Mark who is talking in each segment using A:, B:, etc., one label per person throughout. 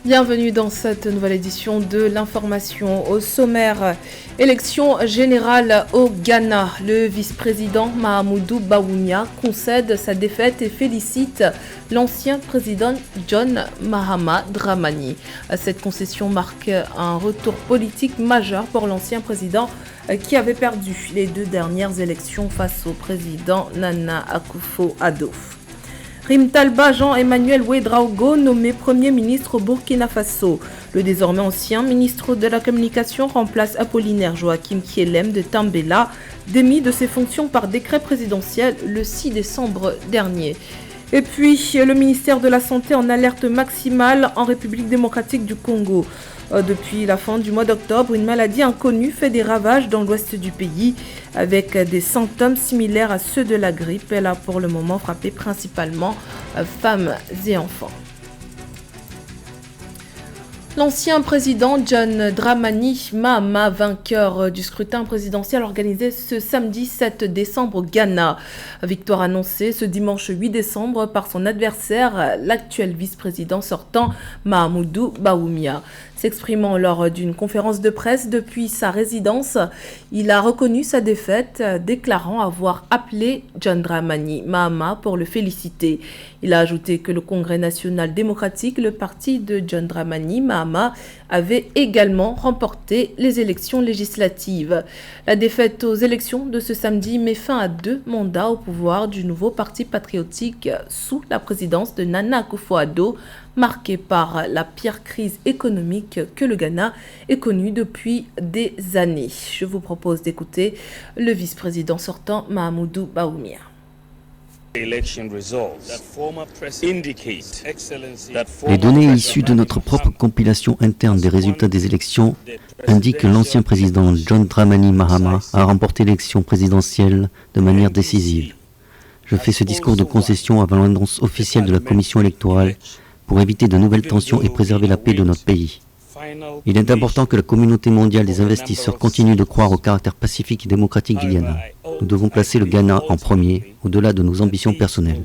A: Bienvenue dans cette nouvelle édition de l'information. Au sommaire, élection générale au Ghana. Le vice-président Mahamudu Bawumia concède sa défaite et félicite l'ancien président John Mahama Dramani. Cette concession marque un retour politique majeur pour l'ancien président qui avait perdu les deux dernières élections face au président Nana Akufo-Addo. Rimtalba Jean-Emmanuel Ouédraogo, nommé Premier ministre au Burkina Faso. Le désormais ancien ministre de la Communication remplace Apollinaire Joachim Kielem de Tambela, démis de ses fonctions par décret présidentiel le 6 décembre dernier. Et puis, le ministère de la Santé en alerte maximale en République démocratique du Congo. Depuis la fin du mois d'octobre, une maladie inconnue fait des ravages dans l'ouest du pays avec des symptômes similaires à ceux de la grippe. Elle a pour le moment frappé principalement femmes et enfants. L'ancien président John Dramani Mahama, vainqueur du scrutin présidentiel organisé ce samedi 7 décembre au Ghana. Victoire annoncée ce dimanche 8 décembre par son adversaire, l'actuel vice-président sortant Mahamudu Bawumia. S'exprimant lors d'une conférence de presse depuis sa résidence, il a reconnu sa défaite, déclarant avoir appelé John Dramani Mahama pour le féliciter. Il a ajouté que le Congrès national démocratique, le parti de John Dramani Mahama, avait également remporté les élections législatives. La défaite aux élections de ce samedi met fin à 2 mandats au pouvoir du nouveau parti patriotique sous la présidence de Nana Akufo-Addo, marqué par la pire crise économique que le Ghana ait connue depuis des années. Je vous propose d'écouter le vice-président sortant Mahamudu Bawumia.
B: Les données issues de notre propre compilation interne des résultats des élections indiquent que l'ancien président John Dramani Mahama a remporté l'élection présidentielle de manière décisive. Je fais ce discours de concession avant l'annonce officielle de la commission électorale pour éviter de nouvelles tensions et préserver la paix de notre pays. Il est important que la communauté mondiale des investisseurs continue de croire au caractère pacifique et démocratique du Ghana. Nous devons placer le Ghana en premier, au-delà de nos ambitions personnelles.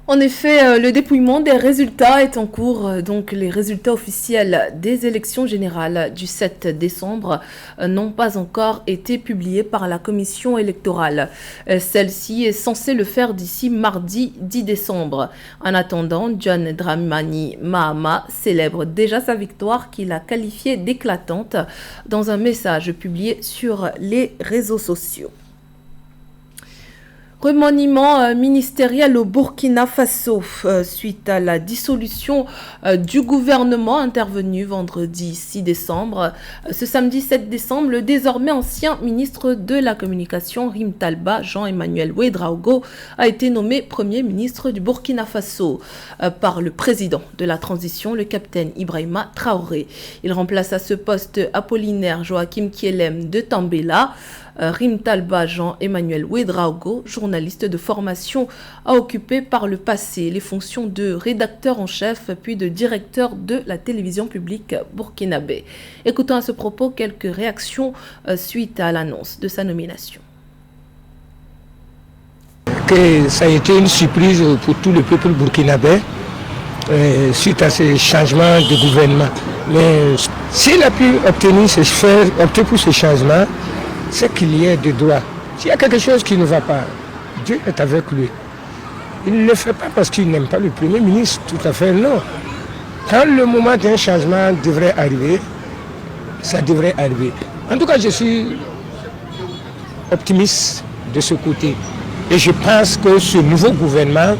A: En effet, le dépouillement des résultats est en cours. Donc, les résultats officiels des élections générales du 7 décembre n'ont pas encore été publiés par la commission électorale. Celle-ci est censée le faire d'ici mardi 10 décembre. En attendant, John Dramani Mahama célèbre déjà sa victoire qu'il a qualifiée d'éclatante dans un message publié sur les réseaux sociaux. Remaniement ministériel au Burkina Faso suite à la dissolution du gouvernement intervenu vendredi 6 décembre. Ce samedi 7 décembre, le désormais ancien ministre de la Communication Rimtalba Jean-Emmanuel Ouédraogo a été nommé Premier ministre du Burkina Faso par le président de la transition, le capitaine Ibrahima Traoré. Il remplace à ce poste Apollinaire Joachim Kielem de Tambela. Rimtalba Jean-Emmanuel Ouédraogo, journaliste de formation, a occupé par le passé les fonctions de rédacteur en chef puis de directeur de la télévision publique burkinabé. Écoutons à ce propos quelques réactions suite à l'annonce de sa nomination.
C: Que ça a été une surprise pour tout le peuple burkinabé suite à ces changements de gouvernement. Mais s'il a pu opter pour ce changement, c'est qu'il y ait des droits. S'il y a quelque chose qui ne va pas, Dieu est avec lui. Il ne le fait pas parce qu'il n'aime pas le Premier ministre, tout à fait non. Quand le moment d'un changement devrait arriver, ça devrait arriver. En tout cas, je suis optimiste de ce côté. Et je pense que ce nouveau gouvernement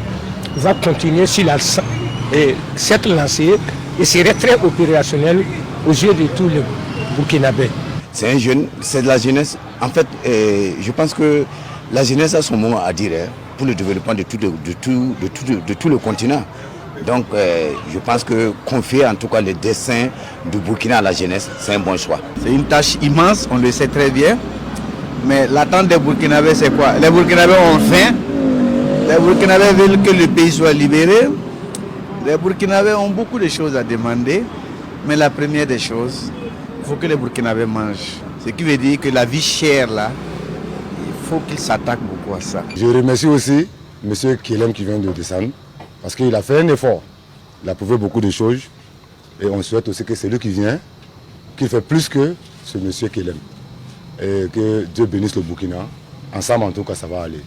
C: va continuer sur cette lancée et serait très opérationnel aux yeux de tous les Burkinabés.
D: C'est un jeune, c'est de la jeunesse. En fait, je pense que la jeunesse a son mot à dire pour le développement de tout le continent. Donc, je pense que confier en tout cas le destin du Burkina à la jeunesse, c'est un bon choix.
E: C'est une tâche immense, on le sait très bien. Mais l'attente des Burkinabés, c'est quoi? Les Burkinabés ont faim. Les Burkinabés veulent que le pays soit libéré. Les Burkinabés ont beaucoup de choses à demander. Mais la première des choses, il faut que les Burkinabés mangent. Ce qui veut dire que la vie chère là, il faut qu'ils s'attaquent beaucoup à ça.
F: Je remercie aussi M. Kielem qui vient de descendre. Parce qu'il a fait un effort. Il a prouvé beaucoup de choses. Et on souhaite aussi que celui qui vient, qu'il fait plus que ce monsieur qu'il aime. Et que Dieu bénisse le Burkina. Ensemble, en tout cas, ça va aller.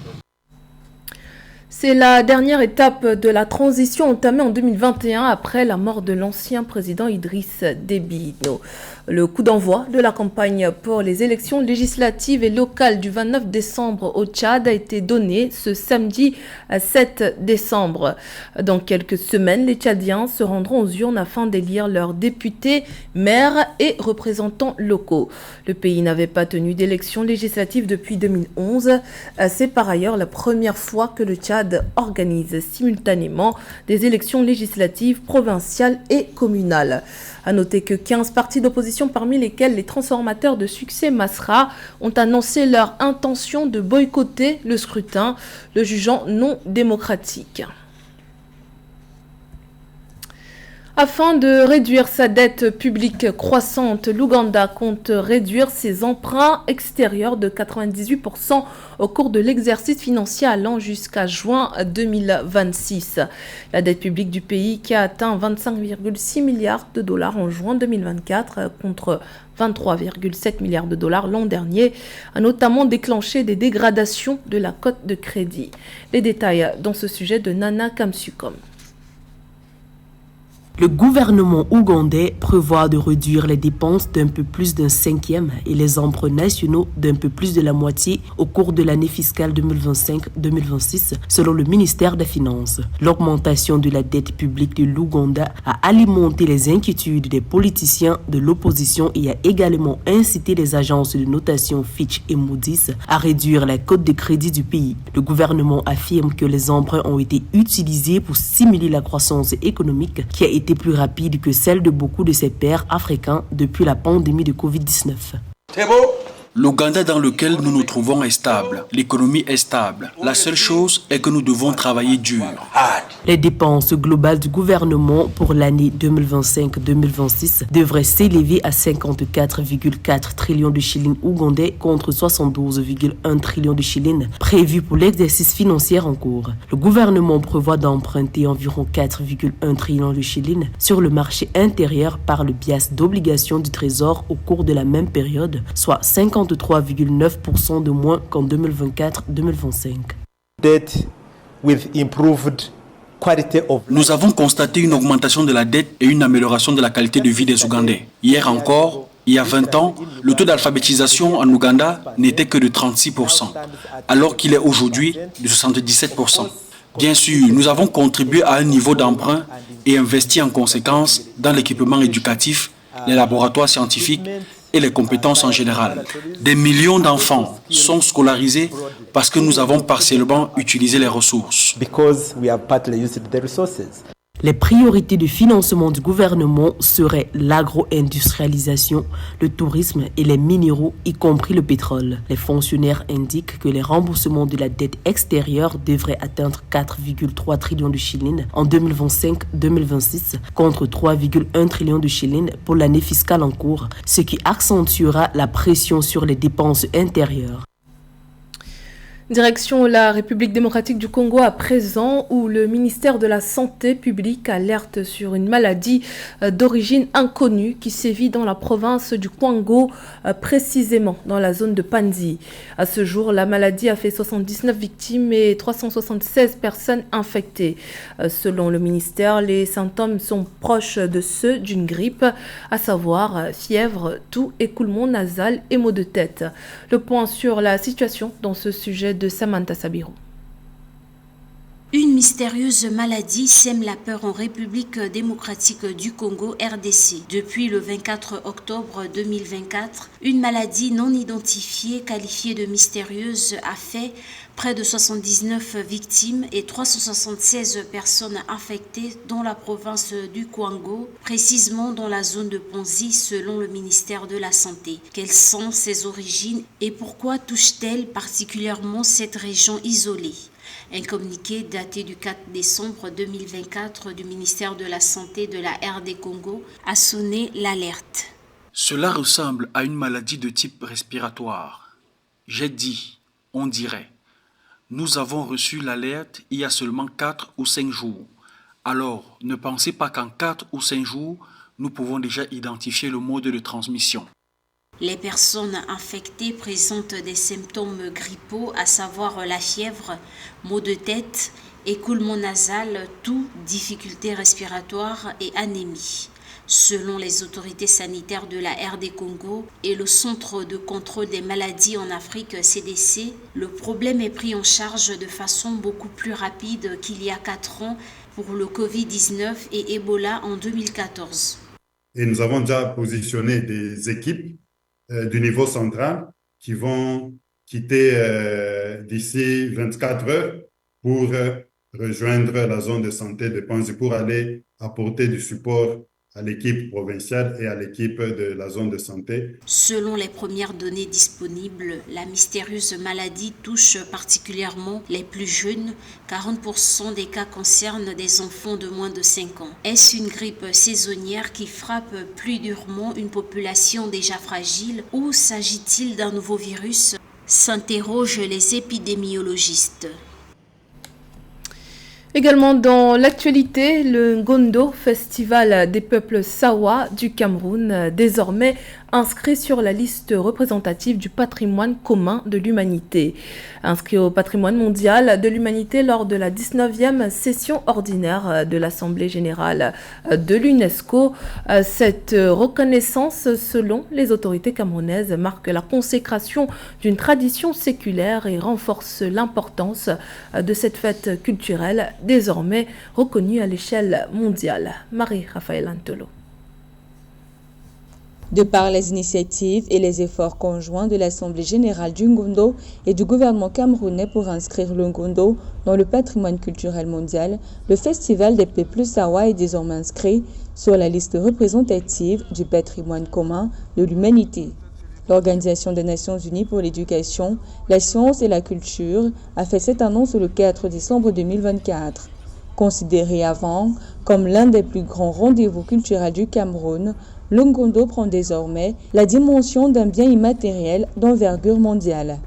A: C'est la dernière étape de la transition entamée en 2021 après la mort de l'ancien président Idriss Déby Itno. Le coup d'envoi de la campagne pour les élections législatives et locales du 29 décembre au Tchad a été donné ce samedi 7 décembre. Dans quelques semaines, les Tchadiens se rendront aux urnes afin d'élire leurs députés, maires et représentants locaux. Le pays n'avait pas tenu d'élections législatives depuis 2011. C'est par ailleurs la première fois que le Tchad organise simultanément des élections législatives, provinciales et communales. À noter que 15 partis d'opposition, parmi lesquels les transformateurs de Succès Masra, ont annoncé leur intention de boycotter le scrutin, le jugeant non démocratique. Afin de réduire sa dette publique croissante, l'Ouganda compte réduire ses emprunts extérieurs de 98% au cours de l'exercice financier allant jusqu'à juin 2026. La dette publique du pays, qui a atteint 25,6 milliards de dollars en juin 2024 contre 23,7 milliards de dollars l'an dernier, a notamment déclenché des dégradations de la cote de crédit. Les détails dans ce sujet de Nana Kamsukom.
G: Le gouvernement ougandais prévoit de réduire les dépenses d'un peu plus d'un cinquième et les emprunts nationaux d'un peu plus de la moitié au cours de l'année fiscale 2025-2026, selon le ministère des Finances. L'augmentation de la dette publique de l'Ouganda a alimenté les inquiétudes des politiciens de l'opposition et a également incité les agences de notation Fitch et Moody's à réduire la cote de crédit du pays. Le gouvernement affirme que les emprunts ont été utilisés pour stimuler la croissance économique qui a été plus rapide que celle de beaucoup de ses pairs africains depuis la pandémie de Covid-19.
H: L'Ouganda dans lequel nous nous trouvons est stable. L'économie est stable. La seule chose est que nous devons travailler dur.
G: Les dépenses globales du gouvernement pour l'année 2025-2026 devraient s'élever à 54,4 trillions de shillings ougandais contre 72,1 trillions de shillings prévus pour l'exercice financier en cours. Le gouvernement prévoit d'emprunter environ 4,1 trillions de shillings sur le marché intérieur par le biais d'obligations du Trésor au cours de la même période, soit 53,9% de moins qu'en 2024-2025.
H: Nous avons constaté une augmentation de la dette et une amélioration de la qualité de vie des Ougandais. Hier encore, il y a 20 ans, le taux d'alphabétisation en Ouganda n'était que de 36%, alors qu'il est aujourd'hui de 77%. Bien sûr, nous avons contribué à un niveau d'emprunt et investi en conséquence dans l'équipement éducatif, les laboratoires scientifiques et les compétences en général. Des millions d'enfants sont scolarisés parce que nous avons partiellement utilisé les ressources.
G: Les priorités de financement du gouvernement seraient l'agro-industrialisation, le tourisme et les minéraux, y compris le pétrole. Les fonctionnaires indiquent que les remboursements de la dette extérieure devraient atteindre 4,3 trillions de shillings en 2025-2026 contre 3,1 trillions de shillings pour l'année fiscale en cours, ce qui accentuera la pression sur les dépenses intérieures.
A: Direction la République démocratique du Congo à présent, où le ministère de la Santé publique alerte sur une maladie d'origine inconnue qui sévit dans la province du Kwango, précisément dans la zone de Panzi. À ce jour, la maladie a fait 79 victimes et 376 personnes infectées. Selon le ministère, les symptômes sont proches de ceux d'une grippe, à savoir fièvre, toux, écoulement nasal et maux de tête. Le point sur la situation dans ce sujet de Samantha Sabiro.
I: Une mystérieuse maladie sème la peur en République démocratique du Congo, RDC. Depuis le 24 octobre 2024, une maladie non identifiée qualifiée de mystérieuse a fait près de 79 victimes et 376 personnes infectées dans la province du Kwango, précisément dans la zone de Panzi selon le ministère de la Santé. Quelles sont ses origines et pourquoi touche-t-elle particulièrement cette région isolée ? Un communiqué daté du 4 décembre 2024 du ministère de la Santé de la RD Congo a sonné l'alerte.
H: Cela ressemble à une maladie de type respiratoire. J'ai dit, on dirait. Nous avons reçu l'alerte il y a seulement 4 ou 5 jours. Alors, ne pensez pas qu'en 4 ou 5 jours, nous pouvons déjà identifier le mode de transmission.
I: Les personnes infectées présentent des symptômes grippaux, à savoir la fièvre, maux de tête, écoulement nasal, toux, difficultés respiratoires et anémie. Selon les autorités sanitaires de la RD Congo et le Centre de contrôle des maladies en Afrique CDC, le problème est pris en charge de façon beaucoup plus rapide qu'il y a 4 ans pour le Covid-19 et Ebola en 2014.
J: Et nous avons déjà positionné des équipes du niveau central qui vont quitter d'ici 24 heures pour rejoindre la zone de santé de Panzi pour aller apporter du support à l'équipe provinciale et à l'équipe de la zone de santé.
I: Selon les premières données disponibles, la mystérieuse maladie touche particulièrement les plus jeunes. 40% des cas concernent des enfants de moins de 5 ans. Est-ce une grippe saisonnière qui frappe plus durement une population déjà fragile ou s'agit-il d'un nouveau virus? S'interrogent les épidémiologistes.
A: Également dans l'actualité, le Ngondo, festival des peuples Sawa du Cameroun, désormais inscrit sur la liste représentative du patrimoine commun de l'humanité. Inscrit au patrimoine mondial de l'humanité lors de la 19e session ordinaire de l'Assemblée générale de l'UNESCO, cette reconnaissance, selon les autorités camerounaises, marque la consécration d'une tradition séculaire et renforce l'importance de cette fête culturelle désormais reconnue à l'échelle mondiale. Marie-Raphaël Antolo.
K: De par les initiatives et les efforts conjoints de l'Assemblée générale du Ngondo et du gouvernement camerounais pour inscrire le Ngondo dans le patrimoine culturel mondial, le Festival des peuples Sawa est désormais inscrit sur la liste représentative du patrimoine commun de l'humanité. L'Organisation des Nations Unies pour l'éducation, la science et la culture a fait cette annonce le 4 décembre 2024. Considéré avant comme l'un des plus grands rendez-vous culturels du Cameroun, le Ngondo prend désormais la dimension d'un bien immatériel d'envergure mondiale.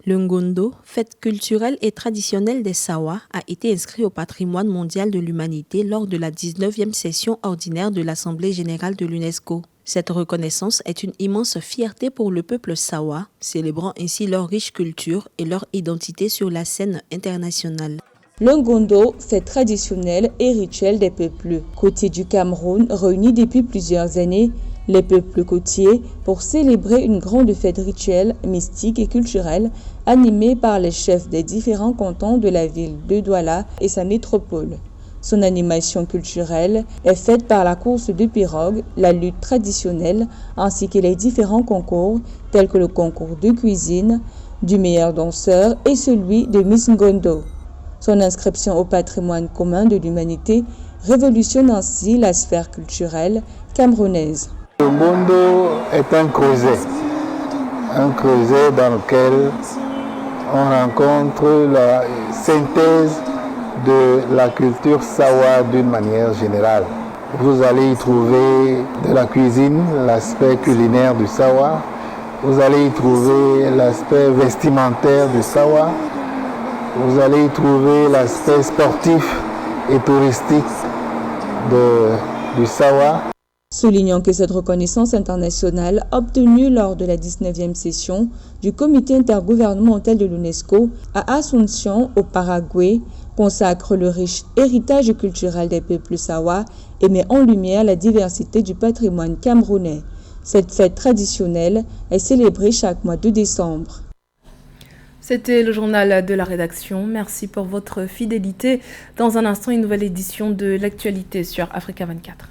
L: Le Ngondo, fête culturelle et traditionnelle des Sawa, a été inscrit au patrimoine mondial de l'humanité lors de la 19e session ordinaire de l'Assemblée générale de l'UNESCO. Cette reconnaissance est une immense fierté pour le peuple Sawa, célébrant ainsi leur riche culture et leur identité sur la scène internationale.
K: Le Ngondo, fête traditionnelle et rituelle des peuples côtiers du Cameroun, réunis depuis plusieurs années, les peuples côtiers pour célébrer une grande fête rituelle, mystique et culturelle animée par les chefs des différents cantons de la ville de Douala et sa métropole. Son animation culturelle est faite par la course de pirogue, la lutte traditionnelle ainsi que les différents concours tels que le concours de cuisine, du meilleur danseur et celui de Miss Ngondo. Son inscription au patrimoine commun de l'humanité révolutionne ainsi la sphère culturelle camerounaise.
M: Le Ngondo est un creuset dans lequel on rencontre la synthèse de la culture Sawa d'une manière générale. Vous allez y trouver de la cuisine, l'aspect culinaire du Sawa. Vous allez y trouver l'aspect vestimentaire du Sawa. Vous allez y trouver l'aspect sportif et touristique du Sawa.
K: Soulignons que cette reconnaissance internationale obtenue lors de la 19e session du comité intergouvernemental de l'UNESCO à Asunción, au Paraguay, consacre le riche héritage culturel des peuples Sawa et met en lumière la diversité du patrimoine camerounais. Cette fête traditionnelle est célébrée chaque mois de décembre.
A: C'était le journal de la rédaction. Merci pour votre fidélité. Dans un instant, une nouvelle édition de l'actualité sur Africa 24.